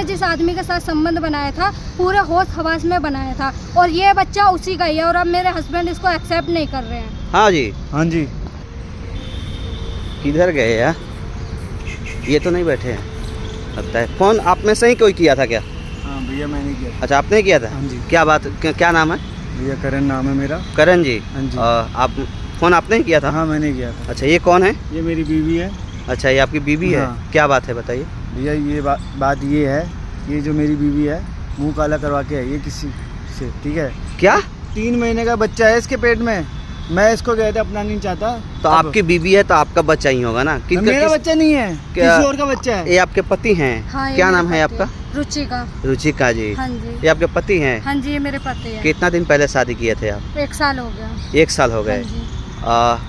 जिस आदमी के साथ संबंध बनाया था पूरे होश हवास में बनाया था, और ये बच्चा उसी का ही है, और अब मेरे हस्बैंड इसको एक्सेप्ट नहीं कर रहे हैं। हाँ जी, हाँ जी। किधर गए यार, ये तो नहीं बैठे हैं लगता है। फ़ोन आप में से ही कोई किया था क्या? हाँ भैया मैंने किया। अच्छा, आपने किया था? हाँ जी। क्या बात, क्या नाम है? भैया करण नाम है मेरा। करण जी। हाँ जी। आप फ़ोन आपने ही किया था? हाँ मैंने किया था। अच्छा, ये कौन है? ये मेरी बीवी है। अच्छा, ये आपकी बीवी है। हाँ। क्या बात है बताइए। भैया ये बात ये है, ये जो मेरी बीवी है मुंह काला करवा के है ये किसी से, ठीक है? क्या? 3 महीने का बच्चा है इसके पेट में, मैं इसको कहते अपना नहीं चाहता। तो आपकी बीवी है तो आपका बच्चा ही होगा ना? मेरा बच्चा नहीं है, क्या? किसी और का बच्चा है। ये आपके पति हैं? हाँ, क्या नाम है आपका? रुचिका। रुचिका जी। हाँ जी। ये आपके पति हैं? हाँ जी, ये मेरे पति हैं। कितना दिन पहले शादी किए थे आप? 1 साल हो गया। 1 साल हो गए। हाँ जी।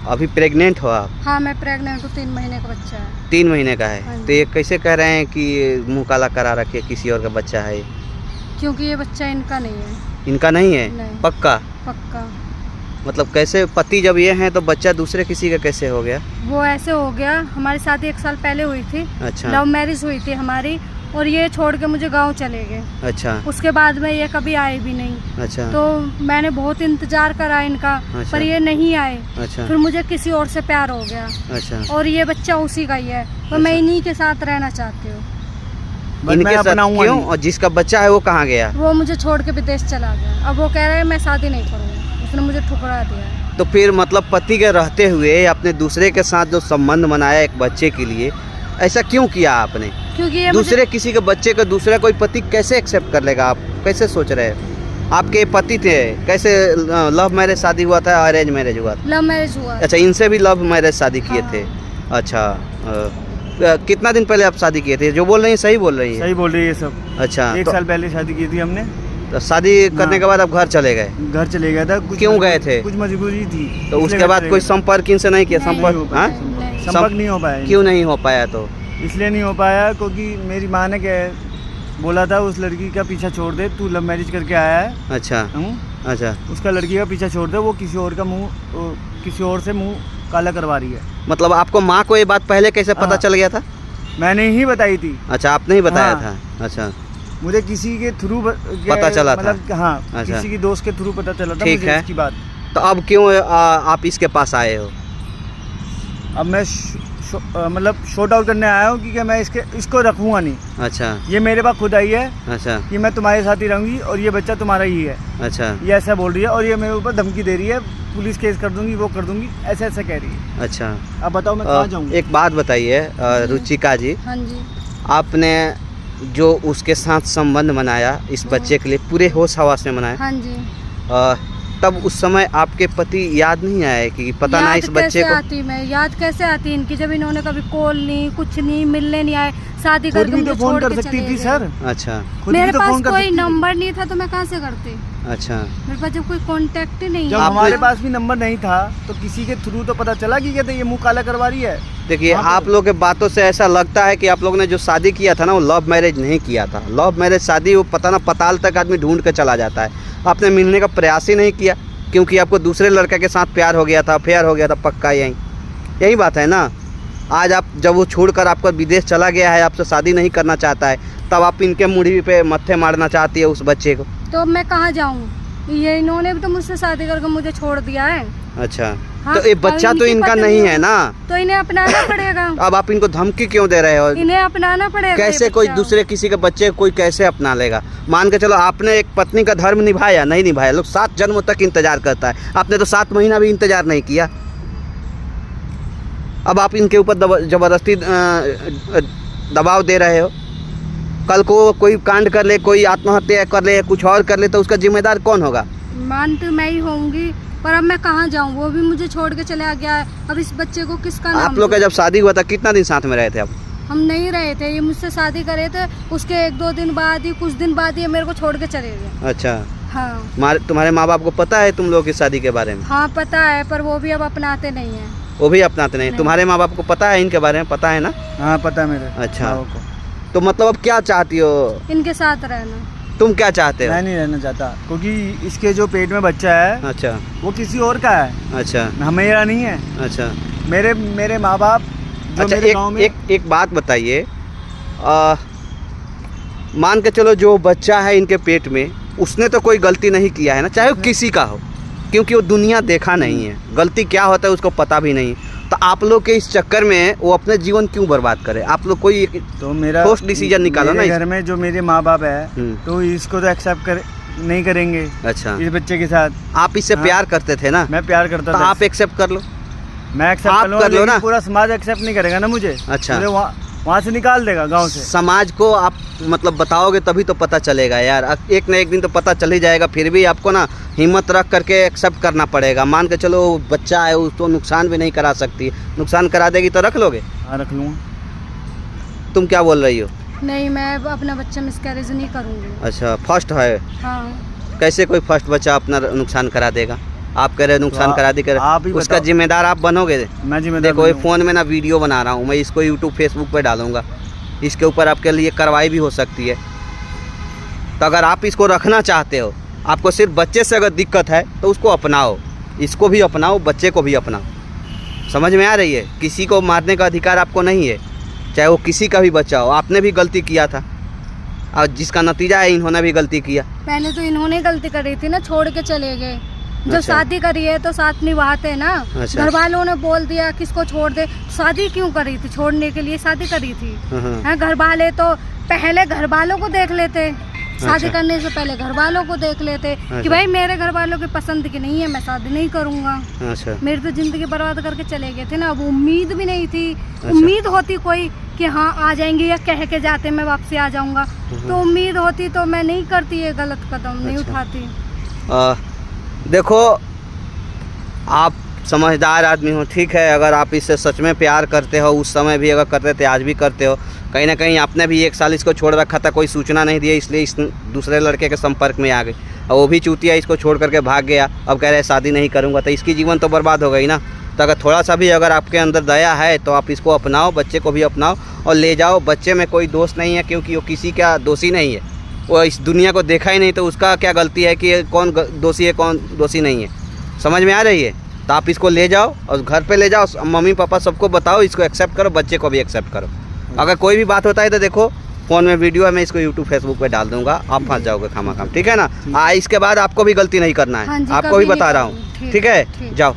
अभी प्रेग्नेंट हो आप? हाँ मैं प्रेग्नेंट हूँ, 3 महीने का बच्चा है। 3 महीने का है। हाँ तो ये कैसे कह रहे हैं कि मुंह काला करा रखे किसी और का बच्चा है? क्योंकि ये बच्चा इनका नहीं है। इनका नहीं है? नहीं। पक्का? पक्का। मतलब कैसे, पति जब ये हैं तो बच्चा दूसरे किसी का कैसे हो गया? वो ऐसे हो गया, हमारी शादी 1 साल पहले हुई थी। अच्छा। लव मैरिज हुई थी हमारी, और ये छोड़ के मुझे गांव चले गए। अच्छा। उसके बाद में ये कभी आए भी नहीं। अच्छा। तो मैंने बहुत इंतजार करा इनका। अच्छा। पर ये नहीं आए। अच्छा। फिर मुझे किसी और से प्यार हो गया। अच्छा। और ये बच्चा उसी का ही है, तो मैं इन्हीं के साथ रहना चाहती हूँ। इनके साथ क्यों? और जिसका बच्चा है वो कहाँ गया? वो मुझे छोड़ के विदेश चला गया। अब वो कह रहा है मैं शादी नहीं करूँगा, उसने मुझे ठुकरा दिया। तो फिर मतलब पति के रहते हुए अपने दूसरे के साथ जो संबंध बनाया एक बच्चे के लिए, ऐसा क्यों किया आपने? क्योंकि ये दूसरे किसी के बच्चे को दूसरा कोई पति कैसे एक्सेप्ट कर लेगा? आप कैसे सोच रहे हैं? आपके पति थे, कैसे लव मैरिज शादी हुआ था, अरेंज मैरिज हुआ था? लव मैरिज हुआ। अच्छा, इनसे भी लव मैरिज शादी किए हाँ। थे? अच्छा। कितना दिन पहले आप शादी किए थे? जो बोल रही है सही बोल रही है? सही बोल रही है सब। अच्छा। 1 साल पहले शादी की थी हमने। तो शादी करने के बाद आप घर चले गए? घर चले गया था। क्यों गए थे? कुछ मजबूरी थी। तो उसके बाद कोई संपर्क इनसे नहीं किया? संपर्क संपर्क नहीं हो पाया। क्यों नहीं हो पाया? तो इसलिए नहीं हो पाया क्योंकि मेरी माँ ने क्या बोला था, उस लड़की का पीछा छोड़ दे, तू लव मैरिज करके आया है। अच्छा। अच्छा। उसका लड़की का पीछा छोड़ दे, वो किसी और का किसी और से मुंह काला करवा रही है। मतलब आपको माँ को ये बात पहले कैसे पता चल गया था? मैंने ही बताई थी। अच्छा, आपने ही बताया हाँ। था? अच्छा। मुझे किसी के थ्रू पता चला था? मतलब हाँ। अच्छा। किसी की दोस्त के थ्रू पता चला था ठीक मुझे है। इसकी बात। तो अब क्यों आप इसके पास आए हो? अब मैं मतलब शॉर्ट आउट करने आया हूँ कि मैं इसको रखूँगा नहीं। अच्छा। ये मेरे पास खुद आई है। अच्छा। कि मैं तुम्हारे साथ ही रहूँगी और ये बच्चा तुम्हारा ही है। अच्छा। ये ऐसा बोल रही है, और ये मेरे ऊपर धमकी दे रही है, पुलिस केस कर दूंगी, वो कर दूंगी, ऐसा ऐसा कह रही है। अच्छा। अब बताओ मैं कहाँ जाऊँ? एक बात बताइए रुचिका जी। हाँ जी। आपने जो उसके साथ संबंध बनाया इस बच्चे के लिए पूरे होश हवास में बनाया। हाँ जी। तब उस समय आपके पति याद नहीं आए कि पता ना इस बच्चे को? आती मैं याद कैसे आती इनकी, जब इन्होंने कभी कॉल नहीं, कुछ नहीं, मिलने नहीं आए, शादी खुद करके भी तो मुझे फोन छोड़ कर के सकती चले थी गए। सर। अच्छा। मेरे पास कोई नंबर नहीं था तो मैं कहाँ से करती? अच्छा। मेरे पास जब कोई कांटेक्ट ही नहीं जब है। हमारे पास भी नंबर नहीं था तो किसी के थ्रू तो पता चला कि कहते ये मुंह काला करवा रही है। देखिए, आप लोग के बातों से ऐसा लगता है कि आप लोगों ने जो शादी किया था ना वो लव मैरिज नहीं किया था। लव मैरिज शादी वो पता ना पताल तक आदमी ढूंढ के चला जाता है। आपने मिलने का प्रयास ही नहीं किया क्योंकि आपको दूसरे लड़के के साथ प्यार हो गया था, अफेयर हो गया था। पक्का यही बात है ना? आज आप जब वो छोड़कर आपका विदेश चला गया है, आपसे शादी नहीं करना चाहता है, तब आप इनके मुड़ी पे मत्थे मारना चाहती है उस बच्चे को। तो अब मैं कहाँ जाऊँ? ये इन्होंने भी तो मुझसे शादी करके मुझे छोड़ दिया है। अच्छा। हाँ, तो ये बच्चा तो इनका नहीं है ना? तो इन्हें अपनाना पड़ेगा। अब आप इनको धमकी क्यों दे रहे हो? इन्हें अपनाना पड़ेगा। कैसे कोई दूसरे किसी के बच्चे कोई कैसे अपना लेगा? मान के चलो आपने एक पत्नी का धर्म निभाया, नहीं निभाया। लोग 7 जन्मों तक इंतजार करता है, आपने तो 7 महीना भी इंतजार नहीं किया। अब आप इनके ऊपर जबरदस्ती दबाव दे रहे हो। कल को कोई कांड कर ले, कोई आत्महत्या कर ले, कुछ और कर ले, तो उसका जिम्मेदार कौन होगा? मान तो मैं ही होंगी, पर अब मैं कहाँ जाऊँ? वो भी मुझे छोड़ के चला गया है। अब इस बच्चे को किसका नाम? आप लोग का जब शादी हुआ था कितना दिन साथ में रहे थे आप? हम नहीं रहे थे। ये मुझसे शादी करे थे, उसके 1-2 दिन बाद ही, कुछ दिन बाद ही मेरे को छोड़ के चले गए। अच्छा। हाँ। तुम्हारे माँ बाप को पता है तुम लोग की शादी के बारे में? हाँ पता है, पर वो भी अब अपनाते नहीं है। वो भी अपनाते नहीं। तुम्हारे माँ बाप को पता है इनके बारे में? पता है ना? हाँ पता है मेरे। अच्छा। तो मतलब अब क्या चाहती हो? इनके साथ रहना। तुम क्या चाहते हो? मैं नहीं रहना चाहता क्योंकि इसके जो पेट में बच्चा है। अच्छा। वो किसी और का है। अच्छा। मेरा नहीं है। अच्छा। मेरे माँ बाप अच्छा, एक बात बताइए, मान के चलो जो बच्चा है इनके पेट में, उसने तो कोई गलती नहीं किया है ना, चाहे वो किसी का हो, क्योंकि वो दुनिया देखा नहीं है, गलती क्या होता है उसको पता भी नहीं। तो आप लोग के इस चक्कर में वो अपने जीवन क्यों बर्बाद करे? आप लोग कोई तो मेरा ठोस डिसीजन निकालो ना। घर में जो मेरे माँ बाप है तो इसको तो एक्सेप्ट नहीं करेंगे। अच्छा, इस बच्चे के साथ आप इससे प्यार करते थे ना? मैं प्यार करता तो था। आप एक्सेप्ट कर लो। मैं एक्सेप्ट आप कर लूँगा, कर लो लेकिन ना। पूरा समाज एक्सेप्ट नहीं करेगा ना मुझे। अच्छा। मुझे वहाँ से निकाल देगा गांव से। समाज को आप मतलब बताओगे तभी तो पता चलेगा यार, एक ना एक दिन तो पता चल ही जाएगा। फिर भी आपको ना हिम्मत रख करके एक्सेप्ट करना पड़ेगा। मान के चलो बच्चा है, उसको नुकसान भी नहीं करा सकती, नुकसान करा देगी तो रख लोगे? हाँ, रख लूँगा। तुम क्या बोल रही हो? नहीं, मैं अपना बच्चा मिसकैरेज नहीं करूँगी। अच्छा, फर्स्ट है। हाँ। कैसे कोई फर्स्ट बच्चा अपना नुकसान करा देगा? आप कह रहे नुकसान करा दी, आप ही उसका बताओ। जिम्मेदार आप बनोगे? मैं जिम्मेदार देखो ये नहीं हूँ। फ़ोन में ना वीडियो बना रहा हूँ मैं, इसको यूट्यूब फेसबुक पे डालूंगा, इसके ऊपर आपके लिए कार्रवाई भी हो सकती है। तो अगर आप इसको रखना चाहते हो, आपको सिर्फ बच्चे से अगर दिक्कत है तो उसको अपनाओ, इसको भी अपनाओ, बच्चे को भी अपनाओ। समझ में आ रही है? किसी को मारने का अधिकार आपको नहीं है, चाहे वो किसी का भी बच्चा हो। आपने भी गलती किया था और जिसका नतीजा है इन्होंने भी गलती किया। पहले तो इन्होंने गलती करी थी ना, छोड़ के चले गए। जो अच्छा। शादी करी है तो साथ निभाते हैं ना। अच्छा। घर वालों ने बोल दिया किसको छोड़ दे, शादी क्यों करी थी? छोड़ने के लिए शादी करी थी। हैं, घर वाले तो पहले घर वालों को देख लेते, शादी अच्छा। करने से पहले घर वालों को देख लेते अच्छा। कि भाई मेरे घर वालों की पसंद की नहीं है, मैं शादी नहीं करूँगा। अच्छा, मेरी तो जिंदगी बर्बाद करके चले गए थे ना। अब उम्मीद भी नहीं थी। उम्मीद होती कोई कि हाँ आ जाएंगे या कह के जाते मैं वापसी आ जाऊंगा, तो उम्मीद होती तो मैं नहीं करती ये गलत कदम, नहीं अच्छा। उठाती। देखो आप समझदार आदमी हो, ठीक है। अगर आप इससे सच में प्यार करते हो, उस समय भी अगर करते थे, आज भी करते हो, कहीं ना कहीं आपने भी 1 साल इसको छोड़ रखा था, कोई सूचना नहीं दिया, इसलिए इस दूसरे लड़के के संपर्क में आ गई और वो भी चूतिया इसको छोड़ करके भाग गया। अब कह रहे शादी नहीं करूँगा, तो इसकी जीवन तो बर्बाद हो गई ना। तो अगर थोड़ा सा भी अगर आपके अंदर दया है तो आप इसको अपनाओ, बच्चे को भी अपनाओ और ले जाओ। बच्चे में कोई दोष नहीं है, क्योंकि वो किसी का दोषी नहीं है, वो इस दुनिया को देखा ही नहीं, तो उसका क्या गलती है कि कौन दोषी है कौन दोषी नहीं है? समझ में आ रही है? तो आप इसको ले जाओ और घर पे ले जाओ, मम्मी पापा सबको बताओ, इसको एक्सेप्ट करो, बच्चे को भी एक्सेप्ट करो। अगर कोई भी बात होता है तो देखो फ़ोन में वीडियो है, मैं इसको यूट्यूब फेसबुक पे डाल दूंगा, आप फंस जाओगे खामा खाम, ठीक है ना? इसके बाद आपको भी गलती नहीं करना है, हाँ जी, आपको भी कभी बता नहीं रहा करूँगी। हूँ, ठीक है? ठीक। जाओ।